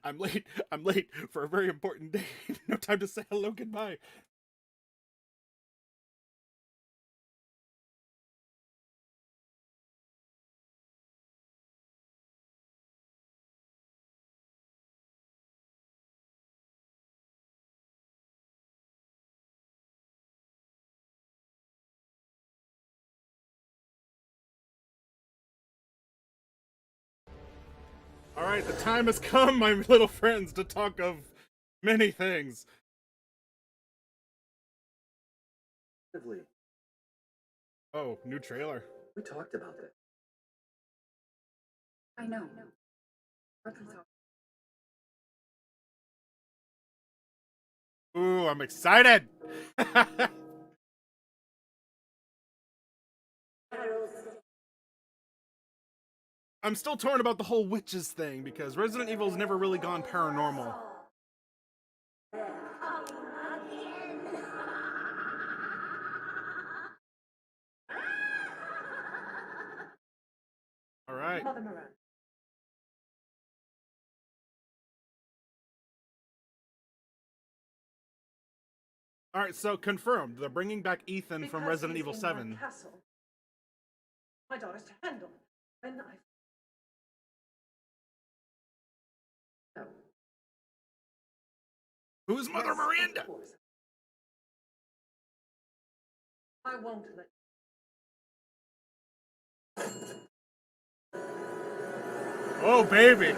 I'm late. I'm late for a very important day. No time to say hello, goodbye. All right, the time has come, my little friends, to talk of many things. Oh, new trailer. We talked about it. I know. Ooh, I'm excited. I'm still torn about the whole witches thing because Resident Evil's never really gone paranormal. All right. All right, so confirmed. They're bringing back Ethan from Resident Evil 7. My daughter's to handle when I. No. Who's Mother Miranda? I won't let. Oh, baby.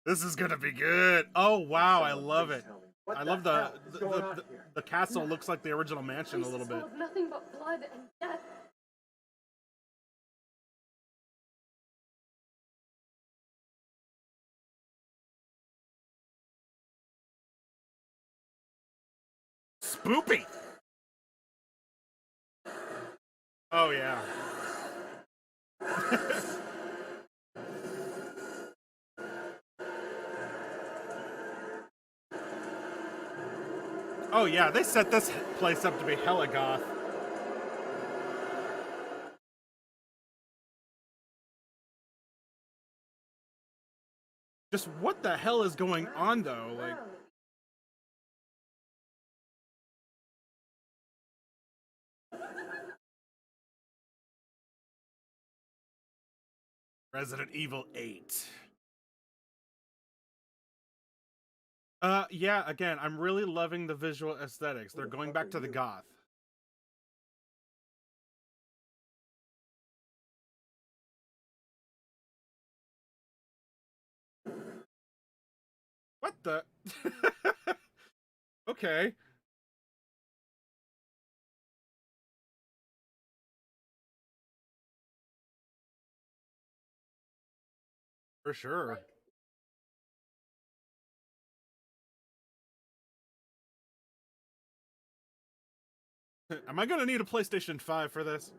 This is gonna be good. Oh, wow, I love it. I love the castle looks like the original mansion a little bit. Nothing but blood and death. Spoopy. Oh yeah. Oh yeah, they set this place up to be hella goth. Just what the hell is going on though? Like, Resident Evil 8. Yeah, again, I'm really loving the visual aesthetics. They're going back to the goth. What the? Okay. For sure. Am I gonna need a PlayStation 5 for this?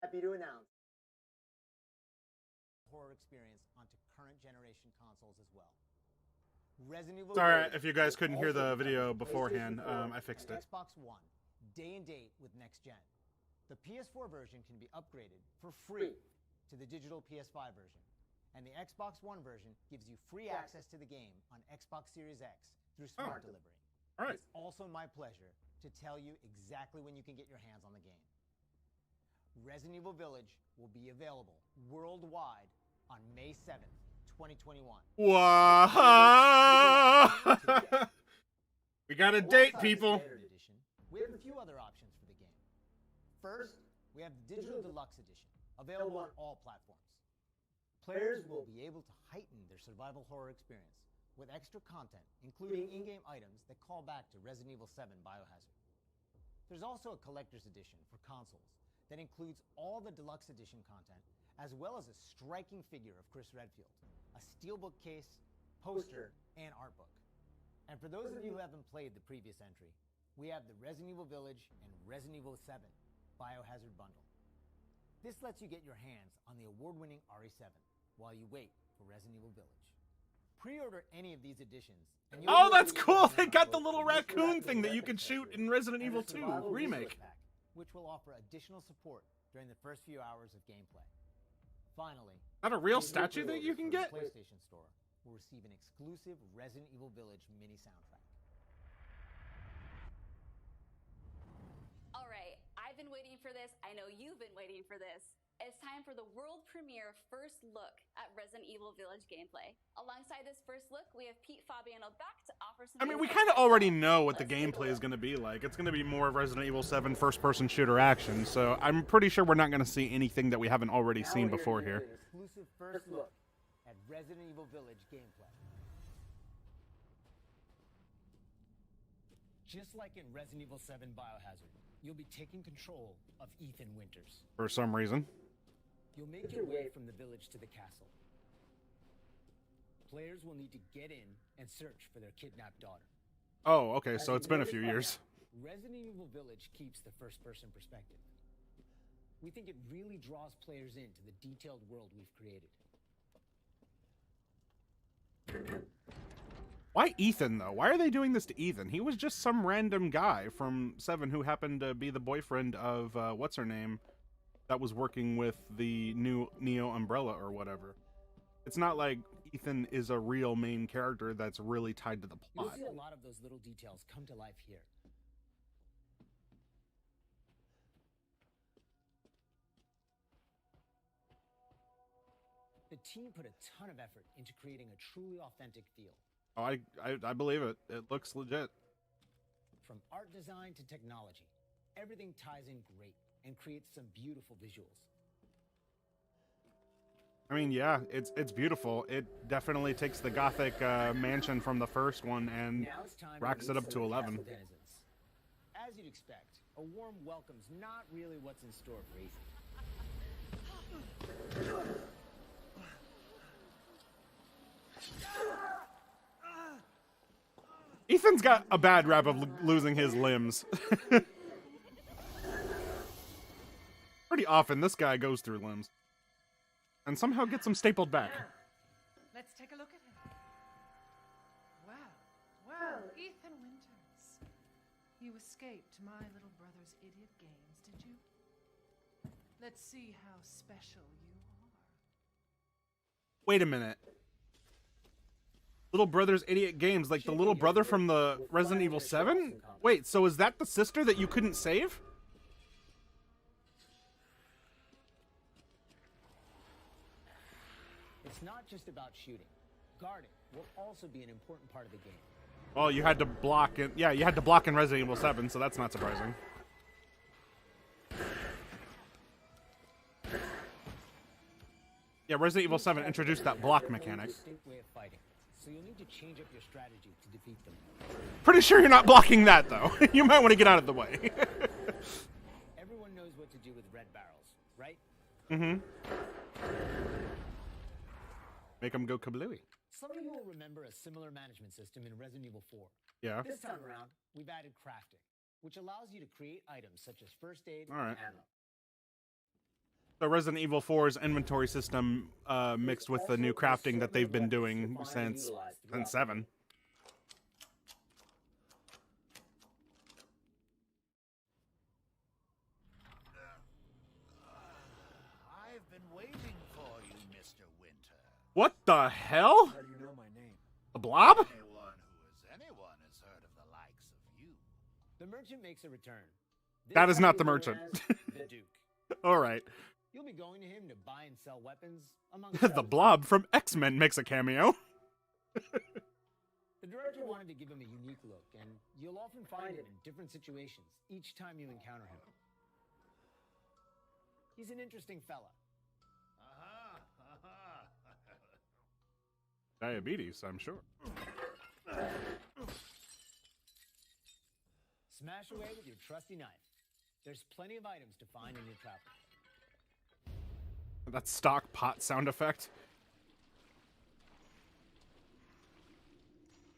Happy to announce horror experience onto current generation consoles as well. Resident Evil. Sorry if you guys couldn't hear the video beforehand. I fixed it. Xbox One, day and date with next gen. The PS4 version can be upgraded for free to the digital PS5 version, and the Xbox One version gives you free access to the game on Xbox Series X through smart delivery. All right. It's also my pleasure to tell you exactly when you can get your hands on the game. Resident Evil Village will be available worldwide on May 7th, 2021. Wow! We got a date, people. Edition, we have a few other options for the game. First, we have the Digital Deluxe Edition, available on all platforms. Players will be able to heighten their survival horror experience with extra content, including in-game items that call back to Resident Evil 7 Biohazard. There's also a collector's edition for consoles that includes all the Deluxe Edition content, as well as a striking figure of Chris Redfield, a steelbook case, poster, and art book. And for those of you who haven't played the previous entry, we have the Resident Evil Village and Resident Evil 7 Biohazard Bundle. This lets you get your hands on the award-winning RE7 while you wait for Resident Evil Village. Pre-order any of these editions. And Oh, that's cool. They got the little raccoon thing that you can shoot in Resident Evil 2 Remake. Pack, which will offer additional support during the first few hours of gameplay. Finally, Is that a real statue that you can get? PlayStation Store will receive an exclusive Resident Evil Village mini soundtrack. All right, I've been waiting for this. I know you've been waiting for this. It's time for the world premiere first look at Resident Evil Village gameplay. Alongside this first look, we have Pete Fabiano back to offer some. I mean, we kind of already know what the gameplay is going to be like. It's going to be more of Resident Evil 7 first-person shooter action, so I'm pretty sure we're not going to see anything that we haven't already seen before here. Exclusive first look at Resident Evil Village gameplay. Just like in Resident Evil 7 Biohazard, you'll be taking control of Ethan Winters. For some reason. You'll make your way from the village to the castle. Players will need to get in and search for their kidnapped daughter. Oh, okay, so it's been a few years. Resident Evil Village keeps the first-person perspective. We think it really draws players into the detailed world we've created. Why Ethan, though? Why are they doing this to Ethan? He was just some random guy from 7 who happened to be the boyfriend of, what's-her-name, that was working with the new Neo Umbrella or whatever. It's not like Ethan is a real main character that's really tied to the plot. You'll see a lot of those little details come to life here. The team put a ton of effort into creating a truly authentic feel. Oh, I believe it. It looks legit. From art design to technology, everything ties in great and creates some beautiful visuals. I mean, yeah, it's beautiful. It definitely takes the gothic mansion from the first one and racks it up to 11. As you'd expect, a warm welcome's not really what's in store for Ethan. Ethan's got a bad rap of losing his limbs. Pretty often, this guy goes through limbs. And somehow gets them stapled back. Let's take a look at him. Well, Ethan Winters. You escaped my little brother's idiot games, did you? Let's see how special you are. Wait a minute. Little brother's idiot games, like the little brother from the Resident Evil 7? Wait, so is that the sister that you couldn't save? It's not just about shooting. Guarding will also be an important part of the game. Well, you had to block it. Yeah, you had to block in Resident Evil 7, so that's not surprising. Yeah, Resident Evil 7 introduced that block mechanic. Way of fighting, so you'll need to change up your strategy to defeat them. Pretty sure you're not blocking that, though. You might want to get out of the way. Everyone knows what to do with red barrels, right? Mm-hmm. Make them go kablooey. Some of you will remember a similar management system in Resident Evil 4. Yeah. This time around, we've added crafting, which allows you to create items such as first aid All right. and ammo. So Resident Evil 4's inventory system mixed with the new crafting that they've been doing since 7. I've been waiting for you, Mr. Winter. What the hell? How do you know my name? A blob? Anyone has heard of the likes of you. The merchant makes a return. This That is time not the known merchant. as the Duke. All right. You'll be going to him to buy and sell weapons, among The blob from X-Men makes a cameo. The director wanted to give him a unique look, and you'll often find him in different situations each time you encounter him. He's an interesting fella. Diabetes, I'm sure. Smash away with your trusty knife. There's plenty of items to find in your travels. That stock pot sound effect.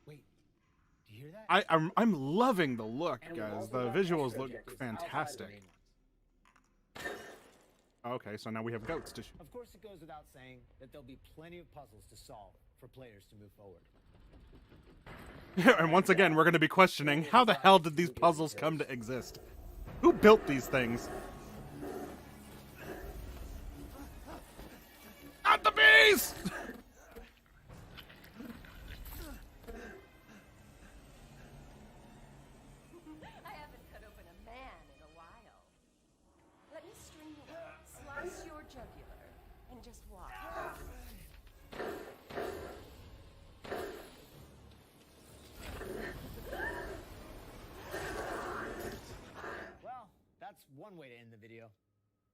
Wait, do you hear that? I'm loving the look, guys. The visuals look fantastic. Okay, so now we have goats to shoot. Of course, it goes without saying that there'll be plenty of puzzles to solve for players to move forward. And once again, we're going to be questioning, how the hell did these puzzles come to exist? Who built these things? Not the bees! I haven't cut open a man in a while. Let me string you up, slice your jugular, and just watch. Well, that's one way to end the video.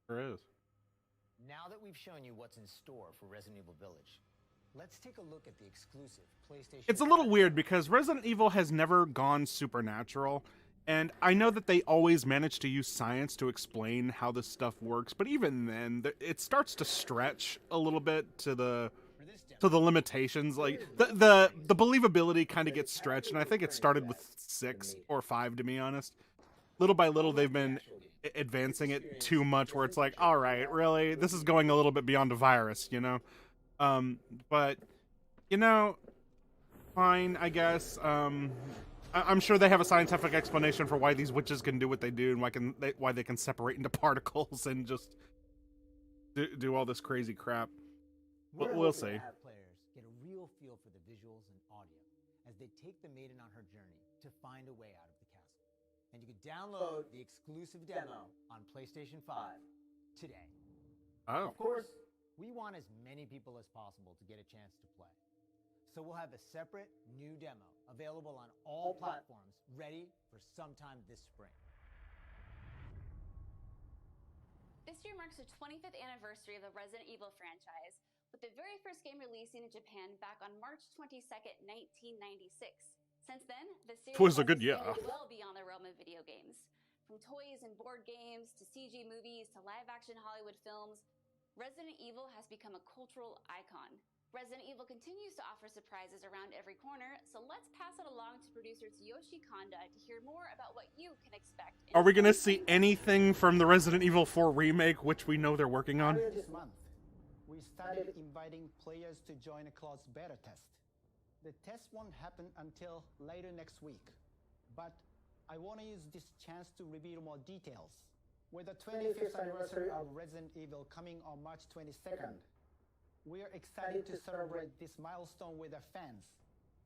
There is. Now that we've shown you what's in store for Resident Evil Village, let's take a look at the exclusive PlayStation. It's a little weird because Resident Evil has never gone supernatural, and I know that they always manage to use science to explain how this stuff works, but even then, it starts to stretch a little bit to the limitations. Like the believability kind of gets stretched, and I think it started with 6 or 5, to be honest. Little by little, they've been advancing it too much, where it's like, all right, really, this is going a little bit beyond a virus, you know. But you know, fine, I guess. I'm sure they have a scientific explanation for why these witches can do what they do, and why they can separate into particles and just do all this crazy crap. But we'll see. Have players get a real feel for the visuals and audio as they take the maiden on her journey to find a way out of the castle. And you can download the exclusive demo on PlayStation 5 today. Oh. Of course, we want as many people as possible to get a chance to play. So we'll have a separate new demo available on all platforms, ready for sometime this spring. This year marks the 25th anniversary of the Resident Evil franchise, with the very first game releasing in Japan back on March 22nd, 1996. Since then, the series Was a has good year. expanded well beyond the realm of video games. From toys and board games, to CG movies, to live-action Hollywood films, Resident Evil has become a cultural icon. Resident Evil continues to offer surprises around every corner, so let's pass it along to producer Tsuyoshi Kanda to hear more about what you can expect. Are we gonna see anything from the Resident Evil 4 remake, which we know they're working on? Earlier this month, we started inviting players to join a closed beta test. The test won't happen until later next week, but I want to use this chance to reveal more details. With the 25th anniversary of Resident Evil coming on March 22nd, we are excited to celebrate this milestone with our fans.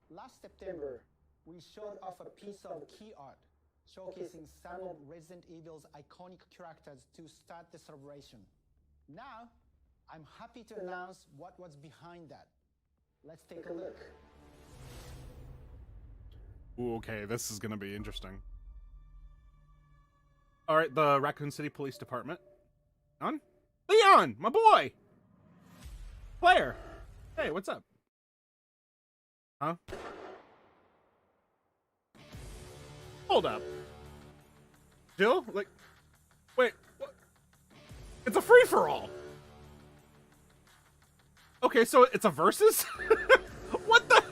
Last September, we showed off a piece of key art showcasing some of Resident Evil's iconic characters to start the celebration. Now, I'm happy to announce what was behind that. Let's take a look. Ooh, okay, this is gonna be interesting. Alright, the Raccoon City Police Department. Leon, my boy! Claire! Hey, what's up? Huh? Hold up. Jill? Like, wait, what? It's a free-for-all! Okay, so it's a versus? What the?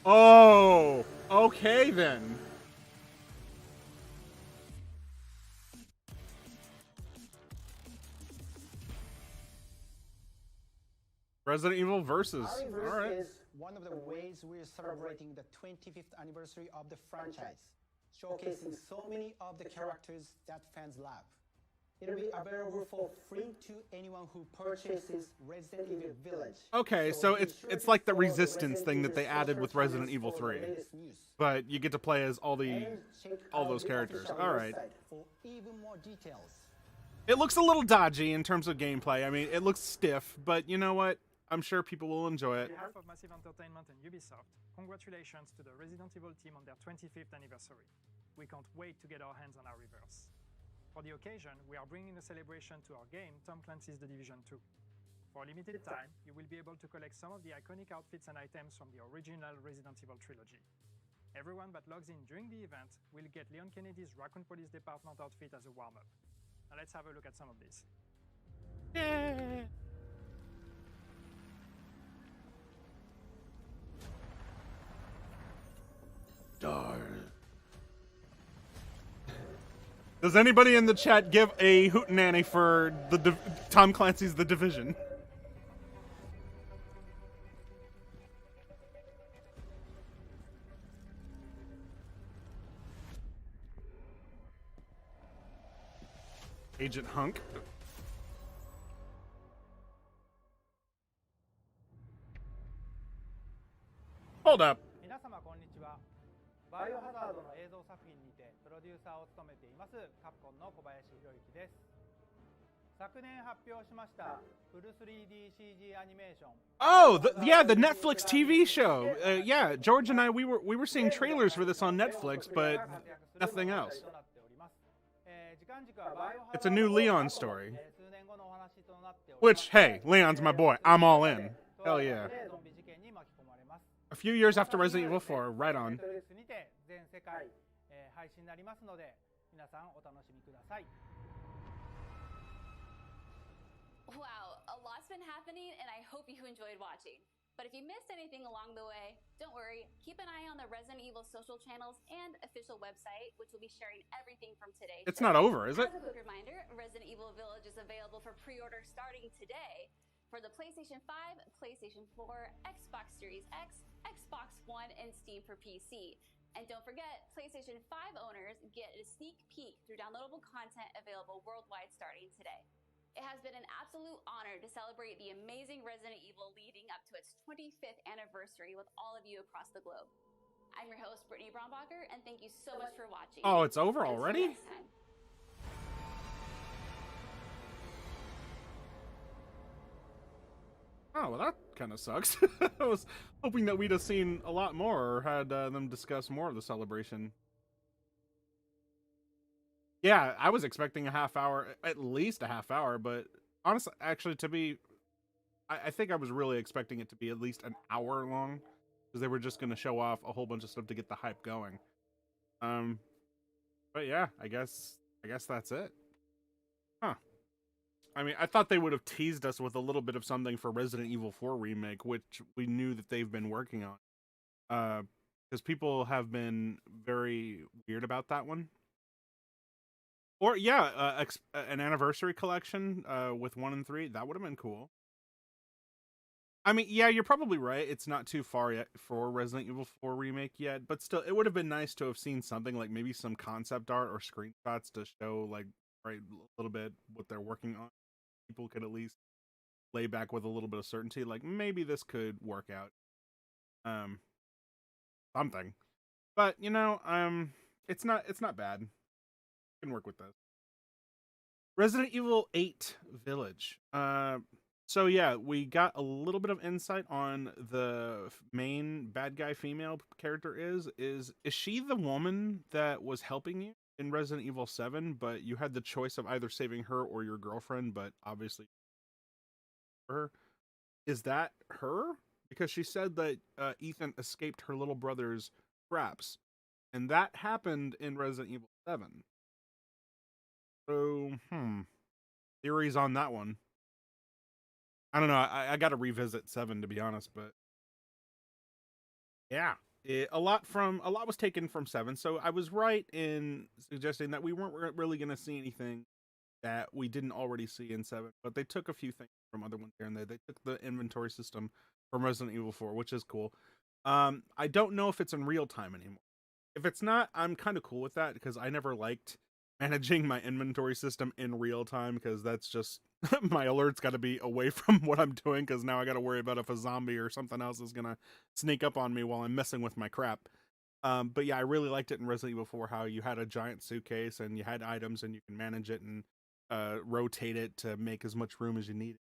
Oh, okay then. Resident Evil versus. Our All right. is one of the ways we're celebrating the 25th anniversary of the franchise, showcasing so many of the characters that fans love. It'll be available for free to anyone who purchases Resident Evil Village. Okay, so be it's sure it's to like the follow resistance thing that they Resident added with Evil Resident Evil for the 3. latest news. But you get to play as all And check out those the characters. official All right. website for even more details. It looks a little dodgy in terms of gameplay. I mean, it looks stiff, but you know what? I'm sure people will enjoy it. On behalf of Massive Entertainment and Ubisoft, congratulations to the Resident Evil team on their 25th anniversary. We can't wait to get our hands on our reverse. For the occasion, we are bringing a celebration to our game, Tom Clancy's The Division 2. For a limited time, you will be able to collect some of the iconic outfits and items from the original Resident Evil trilogy. Everyone that logs in during the event will get Leon Kennedy's Raccoon Police Department outfit as a warm-up. Now let's have a look at some of these. Yeah. Darn. Does anybody in the chat give a hootenanny for the Tom Clancy's The Division? Agent Hunk. Hold up. 皆様こんにちは。バイオハザードの映像作品にてプロデューサーを務めていますカプコンの小林博之です。昨年発表しましたフル 3DCG アニメーション。Oh, yeah, the Netflix TV show. Yeah, George and I, we were seeing trailers for this on Netflix, but nothing else. It's a new Leon story. Which, hey, Leon's my boy. I'm all in. Hell yeah. A few years after Resident Evil 4, right on. Wow, a lot's been happening, and I hope you enjoyed watching. But if you missed anything along the way, don't worry. Keep an eye on the Resident Evil social channels and official website, which will be sharing everything from today. It's not over, is it? As a quick reminder, Resident Evil Village is available for pre-order starting today for the PlayStation 5, PlayStation 4, Xbox Series X, Xbox One, and Steam for PC. And don't forget, PlayStation 5 owners get a sneak peek through downloadable content available worldwide starting today. It has been an absolute honor to celebrate the amazing Resident Evil leading up to its 25th anniversary with all of you across the globe. I'm your host, Brittany Brombacher, and thank you so much for watching. Oh, it's over already? Until next time. Oh, well, that kind of sucks. I was hoping that we'd have seen a lot more or had them discuss more of the celebration. Yeah, I was expecting a half hour, at least a half hour, but honestly, actually, I think I was really expecting it to be at least an hour long, because they were just going to show off a whole bunch of stuff to get the hype going. But yeah, I guess that's it. Huh. I mean, I thought they would have teased us with a little bit of something for Resident Evil 4 Remake, which we knew that they've been working on. Because people have been very weird about that one. Or, yeah, an anniversary collection with 1 and 3. That would have been cool. I mean, yeah, you're probably right. It's not too far yet for Resident Evil 4 Remake yet. But still, it would have been nice to have seen something like maybe some concept art or screenshots to show, like, right, a little bit what they're working on. People could at least lay back with a little bit of certainty. Like, maybe this could work out. Something. But, you know, it's not bad. Can work with this. Resident Evil 8 Village. So yeah, we got a little bit of insight on the main bad guy female character is she the woman that was helping you in Resident Evil 7, but you had the choice of either saving her or your girlfriend, but obviously her. Is that her? Because she said that Ethan escaped her little brother's traps, and that happened in Resident Evil 7. So, theories on that one. I don't know. I got to revisit 7 to be honest, but yeah, a lot was taken from 7. So I was right in suggesting that we weren't really going to see anything that we didn't already see in 7, but they took a few things from other ones here and there. They took the inventory system from Resident Evil 4, which is cool. I don't know if it's in real time anymore. If it's not, I'm kind of cool with that because I never liked managing my inventory system in real time because that's just my alerts got to be away from what I'm doing because now I got to worry about if a zombie or something else is gonna sneak up on me while I'm messing with my crap. But yeah, I really liked it in Resident Evil 4 how you had a giant suitcase and you had items and you can manage it and rotate it to make as much room as you need.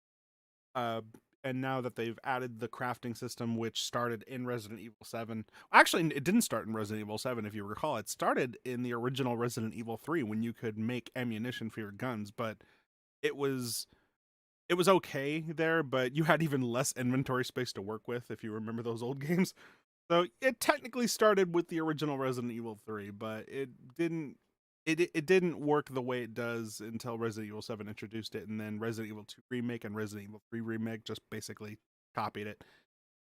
And now that they've added the crafting system, which started in Resident Evil 7. Actually, it didn't start in Resident Evil 7, if you recall. It started in the original Resident Evil 3 when you could make ammunition for your guns, but it was okay there, but you had even less inventory space to work with, if you remember those old games. So it technically started with the original Resident Evil 3, but it didn't work the way it does until Resident Evil 7 introduced it, and then Resident Evil 2 Remake and Resident Evil 3 Remake just basically copied it.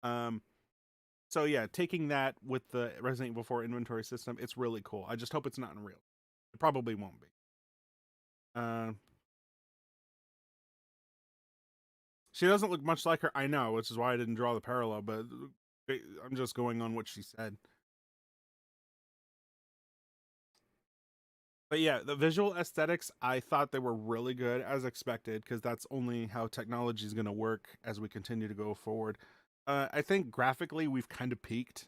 So yeah, taking that with the Resident Evil 4 inventory system, it's really cool. I just hope it's not in real. It probably won't be. She doesn't look much like her. I know, which is why I didn't draw the parallel, but I'm just going on what she said. But yeah, the visual aesthetics, I thought they were really good as expected, because that's only how technology is going to work as we continue to go forward. I think graphically we've kind of peaked,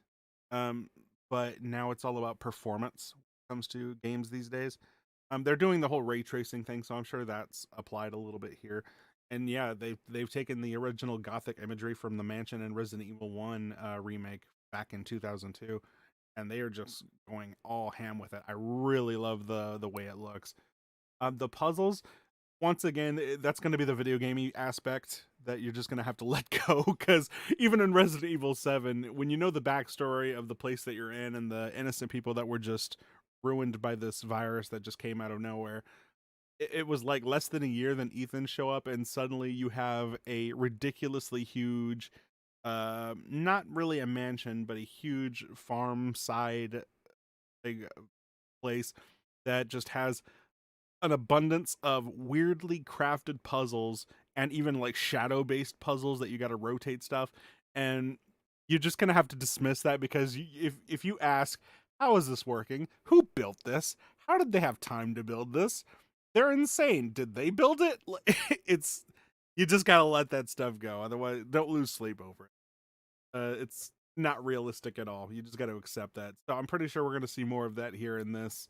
but now it's all about performance when it comes to games these days. They're doing the whole ray tracing thing, so I'm sure that's applied a little bit here. And yeah, they've taken the original Gothic imagery from the Mansion and Resident Evil 1 remake back in 2002, and they are just going all ham with it. I really love the way it looks. The puzzles, once again, that's going to be the video gamey aspect that you're just going to have to let go, because even in Resident Evil 7, when you know the backstory of the place that you're in and the innocent people that were just ruined by this virus that just came out of nowhere, it was like less than a year then Ethan show up, and suddenly you have a ridiculously huge, not really a mansion, but a huge farm side big place that just has an abundance of weirdly crafted puzzles, and even like shadow based puzzles that you got to rotate stuff. And you're just gonna have to dismiss that, because if you ask, how is this working, who built this, how did they have time to build this, they're insane, did they build it? It's, you just gotta let that stuff go, otherwise don't lose sleep over it. It's not realistic at all. You just got to accept that. So I'm pretty sure we're going to see more of that here in this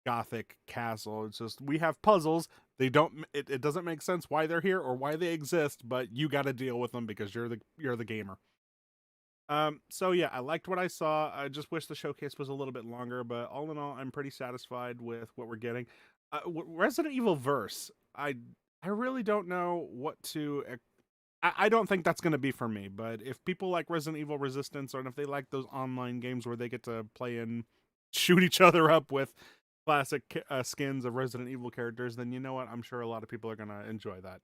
Gothic castle. It's just, we have puzzles. They don't. It doesn't make sense why they're here or why they exist, but you got to deal with them because you're the gamer. So yeah, I liked what I saw. I just wish the showcase was a little bit longer, but all in all, I'm pretty satisfied with what we're getting. Resident Evil Verse, I really don't know what to. I don't think that's going to be for me, but if people like Resident Evil Resistance, or if they like those online games where they get to play and shoot each other up with classic skins of Resident Evil characters, then you know what? I'm sure a lot of people are going to enjoy that.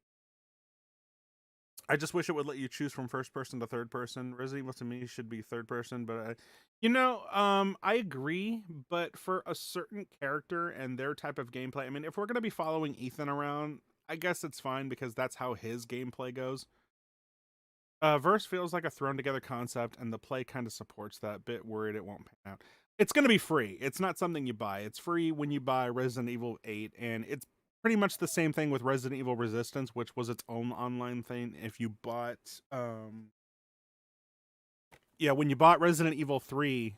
I just wish it would let you choose from first person to third person. Resident Evil to me should be third person, but I agree. But for a certain character and their type of gameplay, I mean, if we're going to be following Ethan around, I guess it's fine because that's how his gameplay goes. Verse feels like a thrown together concept, and the play kind of supports that. Bit worried it won't pan out. It's going to be free. It's not something you buy. It's free when you buy Resident Evil 8, and it's pretty much the same thing with Resident Evil Resistance, which was its own online thing. If you bought, when you bought Resident Evil 3,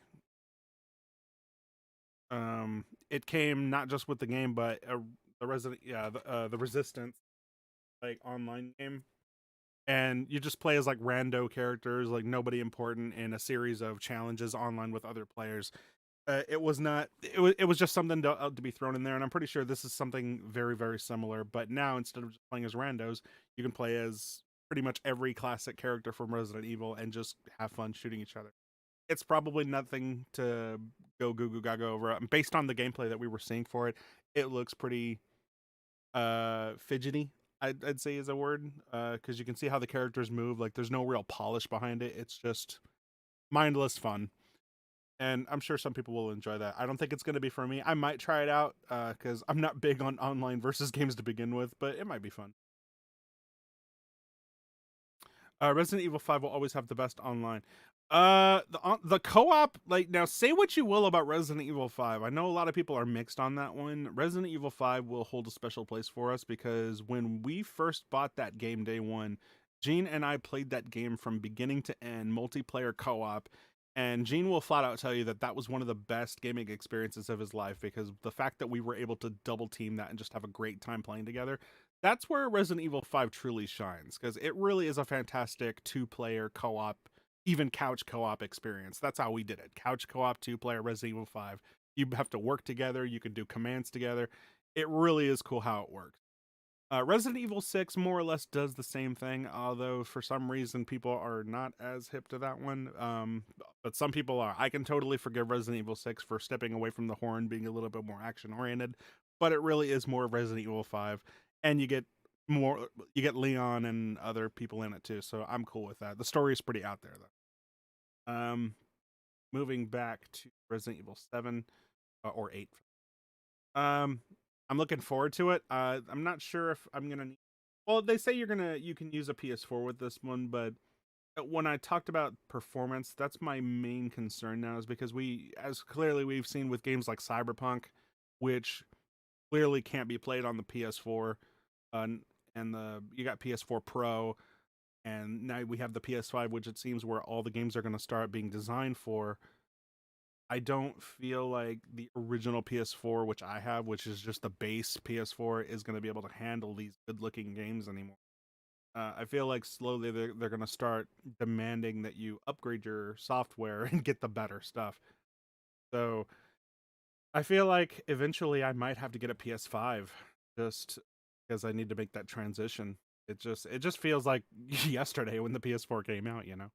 it came not just with the game, but the Resistance like online game. And you just play as like rando characters, like nobody important, in a series of challenges online with other players. It was not. It was just something to be thrown in there, and I'm pretty sure this is something very, very similar. But now, instead of just playing as randos, you can play as pretty much every classic character from Resident Evil and just have fun shooting each other. It's probably nothing to go goo goo gaga over. Based on the gameplay that we were seeing for it, it looks pretty fidgety, I'd say is a word, because you can see how the characters move. Like there's no real polish behind it. It's just mindless fun, and I'm sure some people will enjoy that. I don't think it's going to be for me. I might try it out because I'm not big on online versus games to begin with, but it might be fun. Resident Evil 5 will always have the best online. The co-op, like, now say what you will about Resident Evil 5. I know a lot of people are mixed on that one. Resident Evil 5 will hold a special place for us because when we first bought that game day one, Gene and I played that game from beginning to end, multiplayer co-op, and Gene will flat out tell you that that was one of the best gaming experiences of his life, because the fact that we were able to double team that and just have a great time playing together, that's where Resident Evil 5 truly shines, because it really is a fantastic two-player co-op, even couch co-op experience. That's how we did it. Couch co-op, two-player Resident Evil 5. You have to work together. You can do commands together. It really is cool how it works. Resident Evil 6 more or less does the same thing, although for some reason people are not as hip to that one. But some people are. I can totally forgive Resident Evil 6 for stepping away from the horn, being a little bit more action-oriented, but it really is more Resident Evil 5, and you get Leon and other people in it too, so I'm cool with that. The story is pretty out there though. Moving back to Resident Evil 7 or 8. I'm looking forward to it. I'm not sure if I'm gonna. Well, they say you can use a PS4 with this one, but when I talked about performance, that's my main concern now, is because as clearly we've seen with games like Cyberpunk, which clearly can't be played on the PS4, and you got PS4 Pro, and now we have the PS5, which it seems where all the games are going to start being designed for. I don't feel like the original PS4, which I have, which is just the base PS4, is going to be able to handle these good-looking games anymore. I feel like slowly they're going to start demanding that you upgrade your software and get the better stuff. So I feel like eventually I might have to get a PS5 just because I need to make that transition. It just feels like yesterday when the PS4 came out, you know.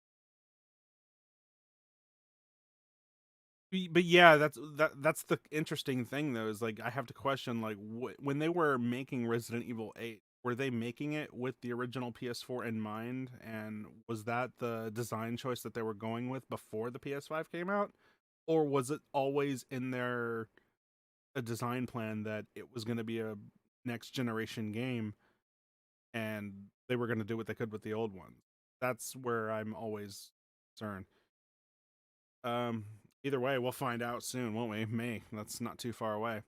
But yeah, that's the interesting thing though, is like I have to question, like, when they were making Resident Evil 8, were they making it with the original PS4 in mind, and was that the design choice that they were going with before the PS5 came out, or was it always in their a design plan that it was going to be a next generation game and they were going to do what they could with the old one? That's where I'm always concerned. Um, Either way, we'll find out soon, won't we? May. That's not too far away.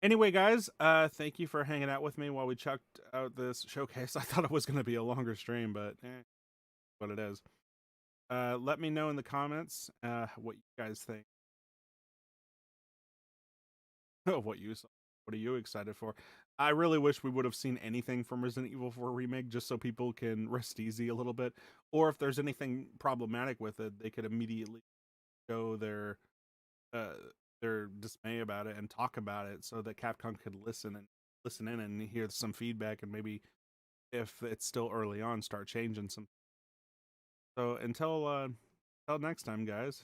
Anyway, guys, thank you for hanging out with me while we checked out this showcase. I thought it was going to be a longer stream, but what it is. Let me know in the comments what you guys think. What you saw. What are you excited for? I really wish we would have seen anything from Resident Evil 4 Remake, just so people can rest easy a little bit. Or if there's anything problematic with it, they could immediately show uh, their dismay about it and talk about it, so that Capcom could listen in and hear some feedback, and maybe if it's still early on, start changing some. So until next time, guys.